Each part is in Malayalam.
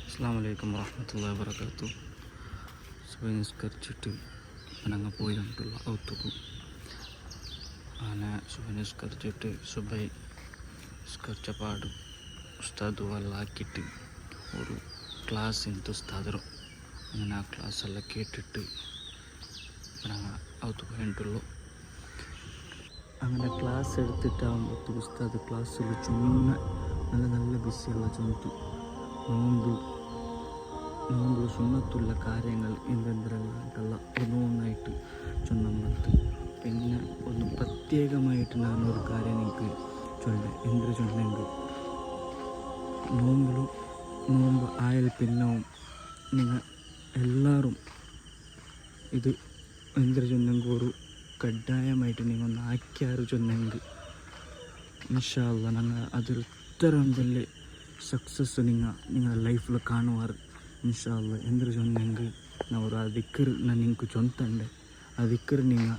അസ്സലാമലൈക്കും വറഹ്മത്തുള്ളാഹി വബറകാതുഹു. സുബൈ നിസ്കരിച്ചിട്ട് അങ്ങനെ പോയിട്ടുള്ള ഔത്തുക്കും അങ്ങനെ സുബൈ നിസ്കരിച്ചിട്ട് സുബൈ നിസ്കരിച്ച പാടും ഉസ്താദ് വല്ലാക്കിയിട്ട് ഒരു ക്ലാസ് ഇന്നത്തെ ഉസ്താദറും അങ്ങനെ ആ ക്ലാസ്സെല്ലാം കേട്ടിട്ട് ഞങ്ങൾ ഔത്ത് പോയിട്ടുള്ളൂ. അങ്ങനെ ക്ലാസ് എടുത്തിട്ടാകുമ്പോൾ ഉസ്താദ് ക്ലാസ്സിൽ ചുമ്മാ നല്ല നല്ല ബിസിയുള്ള ചുമത്തു നോമ്പ് സുന്നത്തുള്ള കാര്യങ്ങൾ എന്തെന്തെല്ലാം ഒന്നൊന്നായിട്ട് ചൊന്നമ്മത്ത്. പിന്നെ ഒന്ന് പ്രത്യേകമായിട്ട് ഞാനൊരു കാര്യം എനിക്ക് ചൊന്നെങ്കിൽ നോമ്പ് ആയാൽ പിന്നവും നിങ്ങൾ എല്ലാവരും ഇത് ചൊന്നെങ്കിൽ ഒരു കഡായമായിട്ട് നിങ്ങൾ ഒന്ന് ആക്കിയാറ് ചൊന്നെങ്കിൽ ഇൻഷാ അല്ലാഹ് ഞങ്ങൾ അതൊരു ഉത്തരം വലിയ സക്സസ് നിങ്ങളുടെ ലൈഫിൽ കാണുവാറ് ഇൻഷാ അല്ലാഹ്. ചൊന്നെങ്കിൽ ഒരു ആ ദിക്കർ ഞാൻ നിങ്ങൾക്ക് ചൊന്തണ്ടേ ആ ദിക്കർ നിങ്ങൾ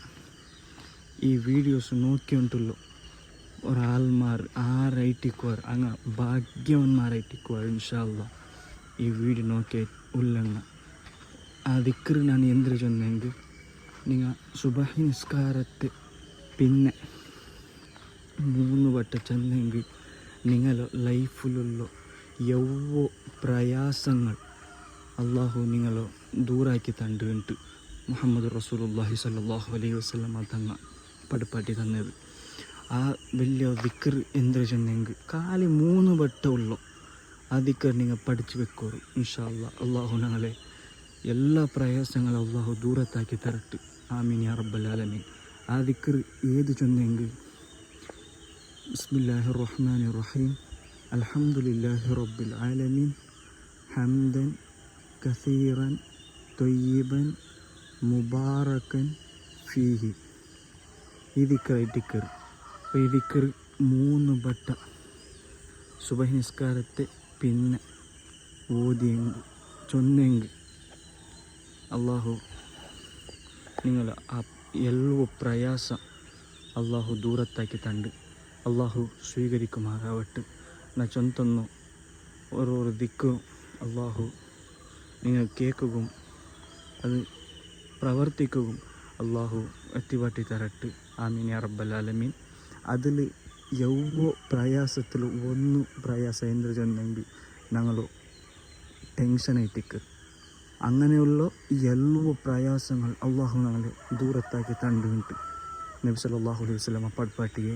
ഈ വീഡിയോസ് നോക്കിയിട്ടുള്ളൂ ഒരാൾമാർ ആരായിട്ടിക്കുവാർ അങ്ങ് ഭാഗ്യവന്മാരായിട്ടിക്കുവാർ ഇൻഷാ അല്ലാഹ്. ഈ വീഡിയോ നോക്കിയ ഉള്ളങ്ങ ആ ദിക്കർ ഞാൻ ചൊന്നെങ്കിൽ നിങ്ങൾ സുബഹി നിസ്കാരത്തെ പിന്നെ 3 വട്ടം ചെന്നെങ്കിൽ നിങ്ങൾ ലൈഫിലുള്ള യവ്വോ പ്രയാസങ്ങൾ അള്ളാഹു നിങ്ങൾ ദൂരാക്കി തണ്ടിട്ട് മുഹമ്മദ് റസൂലുള്ളാഹി സ്വല്ലല്ലാഹു അലൈഹി വസല്ലം തങ്ങ പടിപ്പാട്ടി തന്നത്. ആ വലിയ ദിക്കർ ചൊന്നെങ്കിൽ കാലി 3 വട്ടമുള്ളൂ ആ ദിക്കർ നിങ്ങൾ പഠിച്ചു വെക്കോറ് ഇൻഷാ അല്ലാഹ്. അള്ളാഹു ഞങ്ങളെ എല്ലാ പ്രയാസങ്ങളും അള്ളാഹു ദൂരത്താക്കി തരട്ട്. ആമീൻ യാ റബ്ബൽ ആലമീൻ. ആ ദിക്കർ ചൊന്നെങ്കിൽ ബിസ്മില്ലാഹിർ റഹ്മാനിർ റഹീം അൽഹംദുലില്ലാഹി റബ്ബിൽ ആലമീൻ ഹംദൻ കസീറൻ ത്വയ്യിബൻ മുബാറകൻ ഫീഹി. ഈ ദിക്കർ അപ്പോൾ ഈ ദിക്കർ 3 വട്ട സുബഹി നിസ്കാരത്തെ പിന്നെ ഓതിയെങ്കിൽ ചൊന്നെങ്കിൽ അള്ളാഹു നിങ്ങൾ ആ എല്ലാ പ്രയാസം അള്ളാഹു ദൂരത്താക്കി തണ്ട് അള്ളാഹു സ്വീകരിക്കുമാറാവട്ടെ. ഞാൻ ചൊന്തുന്നു ഓരോരോ ദിക്കും അള്ളാഹു നിങ്ങൾ കേൾക്കുകയും അത് പ്രവർത്തിക്കുകയും അള്ളാഹു എത്തിവാട്ടി തരട്ട്. ആമീൻ യാ റബ്ബൽ ആലമീൻ. അതിൽ യൗവോ പ്രയാസത്തിൽ ഒന്ന് പ്രയാസം ചെന്നെങ്കിൽ ഞങ്ങൾ ടെൻഷനായിട്ടിക്ക് അങ്ങനെയുള്ള എല്ലാ പ്രയാസങ്ങൾ അള്ളാഹു ഞങ്ങളെ ദൂരത്താക്കി തണ്ടുകൊണ്ട് നബി സല്ലല്ലാഹു അലൈഹി വസല്ലം പട്പാട്ടിയെ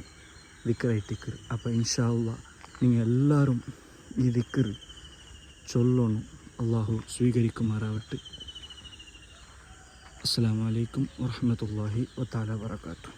ദിക്കറായിട്ടിക്കർ. അപ്പോൾ ഇൻഷാ അല്ലാഹ് നിങ്ങൾ എല്ലാവരും ഈ ദിക്കർ ചൊല്ലണം. അള്ളാഹു സ്വീകരിക്കുമാറാവട്ടെ. അസ്സലാമു അലൈക്കും വറഹ്മത്തുള്ളാഹി വതആല വബറകാതുഹു.